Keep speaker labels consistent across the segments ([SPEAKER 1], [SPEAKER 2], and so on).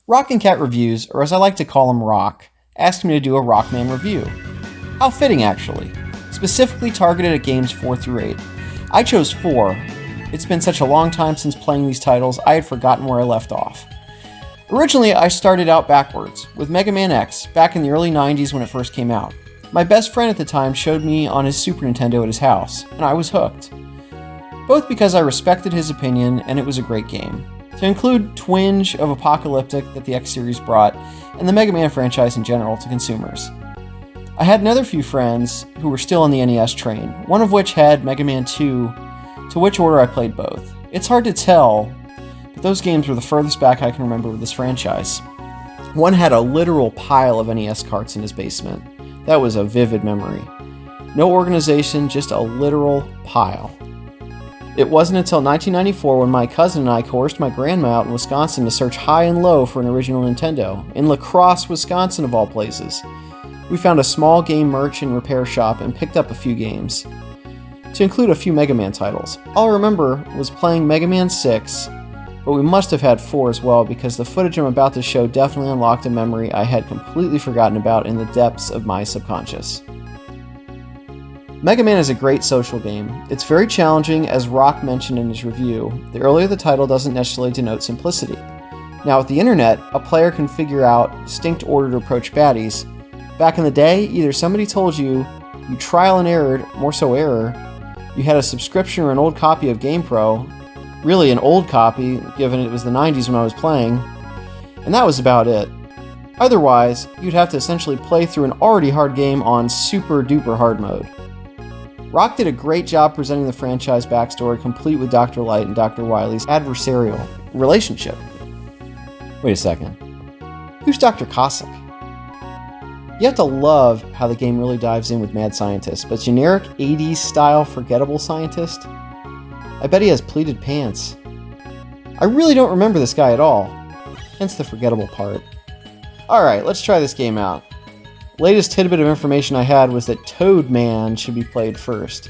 [SPEAKER 1] Rock and Cat Reviews, or as I like to call him Rock, asked me to do a Rockman review. How fitting, actually. Specifically targeted at games 4 through 8. I chose 4. It's been such a long time since playing these titles, I had forgotten where I left off. Originally, I started out backwards, with Mega Man X, back in the early 90s when it first came out. My best friend at the time showed me on his Super Nintendo at his house, and I was hooked. Both because I respected his opinion and it was a great game. To include twinge of apocalyptic that the X series brought, and the Mega Man franchise in general to consumers. I had another few friends who were still on the NES train, one of which had Mega Man 2, to which order I played both. It's hard to tell, but those games were the furthest back I can remember with this franchise. One had a literal pile of NES carts in his basement. That was a vivid memory. No organization, just a literal pile. It wasn't until 1994 when my cousin and I coerced my grandma out in Wisconsin to search high and low for an original Nintendo, in La Crosse, Wisconsin of all places. We found a small game merch and repair shop and picked up a few games, to include a few Mega Man titles. All I remember was playing Mega Man 6, but we must have had 4 as well because the footage I'm about to show definitely unlocked a memory I had completely forgotten about in the depths of my subconscious. Mega Man is a great social game. It's very challenging, as Rock mentioned in his review. The earlier the title doesn't necessarily denote simplicity. Now with the internet, a player can figure out distinct order to approach baddies. Back in the day, either somebody told you trial and errored, more so error, you had a subscription or an old copy of GamePro, really an old copy, given it was the 90s when I was playing, and that was about it. Otherwise, you'd have to essentially play through an already hard game on super duper hard mode. Rock did a great job presenting the franchise backstory, complete with Dr. Light and Dr. Wily's adversarial relationship. Wait a second. Who's Dr. Cossack? You have to love how the game really dives in with mad scientists, but generic 80s style forgettable scientist? I bet he has pleated pants. I really don't remember this guy at all, hence the forgettable part. Alright, let's try this game out. Latest tidbit of information I had was that Toad Man should be played first.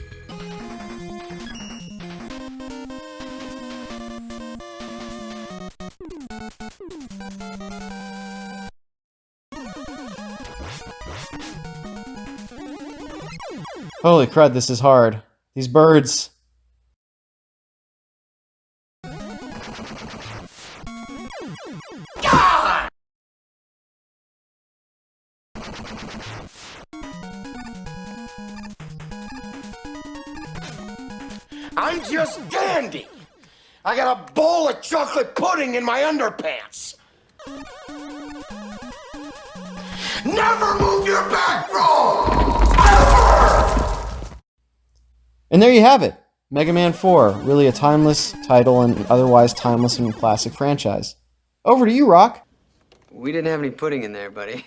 [SPEAKER 1] Holy crud, this is hard. These birds.
[SPEAKER 2] I'm just dandy. I got a bowl of chocolate pudding in my underpants. Never move your back roll! Ever!
[SPEAKER 1] And there you have it. Mega Man 4, really a timeless title and otherwise timeless and classic franchise. Over to you, Rock.
[SPEAKER 3] We didn't have any pudding in there, buddy.